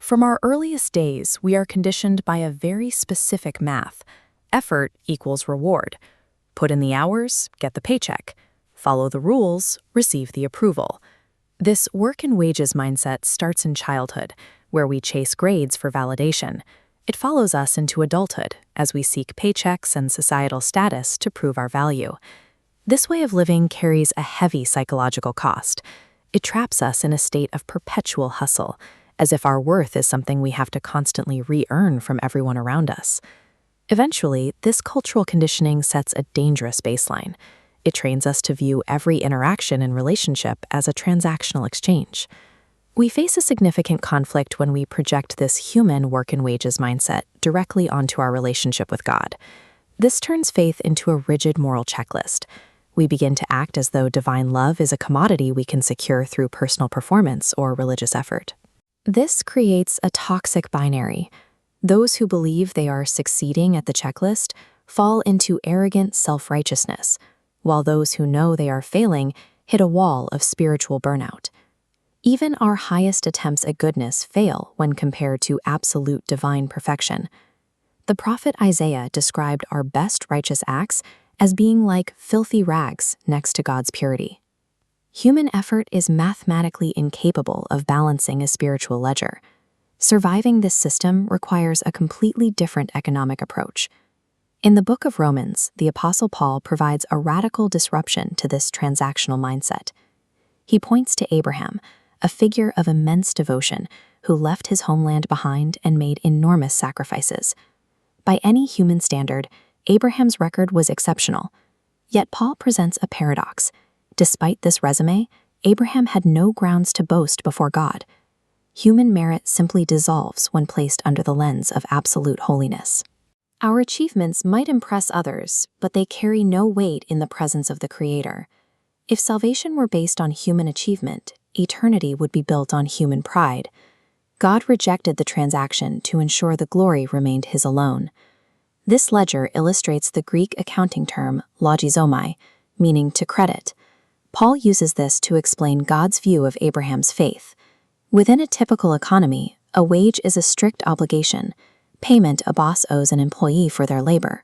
From our earliest days, we are conditioned by a very specific math. Effort equals reward. Put in the hours, get the paycheck. Follow the rules, receive the approval. This work and wages mindset starts in childhood, where we chase grades for validation. It follows us into adulthood, as we seek paychecks and societal status to prove our value. This way of living carries a heavy psychological cost. It traps us in a state of perpetual hustle, as if our worth is something we have to constantly re-earn from everyone around us. Eventually, this cultural conditioning sets a dangerous baseline. It trains us to view every interaction and relationship as a transactional exchange. We face a significant conflict when we project this human work and wages mindset directly onto our relationship with God. This turns faith into a rigid moral checklist. We begin to act as though divine love is a commodity we can secure through personal performance or religious effort. This creates a toxic binary. Those who believe they are succeeding at the checklist fall into arrogant self-righteousness, while those who know they are failing hit a wall of spiritual burnout. Even our highest attempts at goodness fail when compared to absolute divine perfection. The prophet Isaiah described our best righteous acts as being like filthy rags next to God's purity. Human effort is mathematically incapable of balancing a spiritual ledger. Surviving this system requires a completely different economic approach. In the book of Romans, the Apostle Paul provides a radical disruption to this transactional mindset. He points to Abraham, a figure of immense devotion who left his homeland behind and made enormous sacrifices. By any human standard, Abraham's record was exceptional. Yet Paul presents a paradox. Despite this resume, Abraham had no grounds to boast before God. Human merit simply dissolves when placed under the lens of absolute holiness. Our achievements might impress others, but they carry no weight in the presence of the Creator. If salvation were based on human achievement, eternity would be built on human pride. God rejected the transaction to ensure the glory remained His alone. This ledger illustrates the Greek accounting term logizomai, meaning to credit. Paul uses this to explain God's view of Abraham's faith. Within a typical economy, a wage is a strict obligation, payment a boss owes an employee for their labor.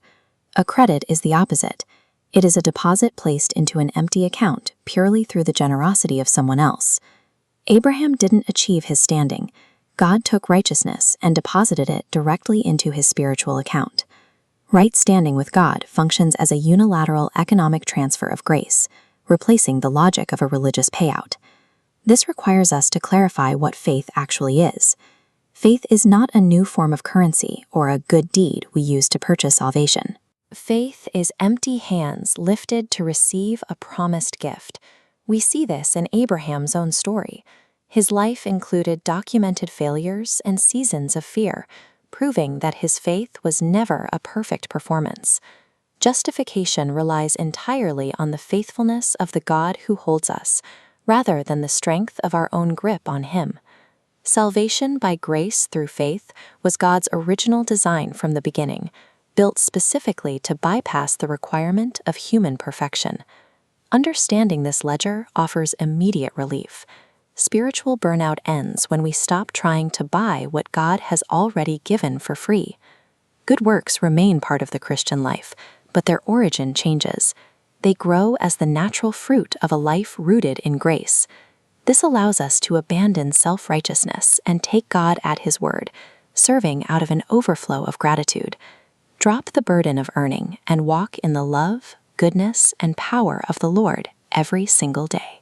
A credit is the opposite. It is a deposit placed into an empty account purely through the generosity of someone else. Abraham didn't achieve his standing. God took righteousness and deposited it directly into his spiritual account. Right standing with God functions as a unilateral economic transfer of grace, replacing the logic of a religious payout. This requires us to clarify what faith actually is. Faith is not a new form of currency or a good deed we use to purchase salvation. Faith is empty hands lifted to receive a promised gift. We see this in Abraham's own story. His life included documented failures and seasons of fear, proving that his faith was never a perfect performance. Justification relies entirely on the faithfulness of the God who holds us, rather than the strength of our own grip on Him. Salvation by grace through faith was God's original design from the beginning, built specifically to bypass the requirement of human perfection. Understanding this ledger offers immediate relief. Spiritual burnout ends when we stop trying to buy what God has already given for free. Good works remain part of the Christian life, but their origin changes. They grow as the natural fruit of a life rooted in grace. This allows us to abandon self-righteousness and take God at His word, serving out of an overflow of gratitude. Drop the burden of earning and walk in the love, goodness, and power of the Lord every single day.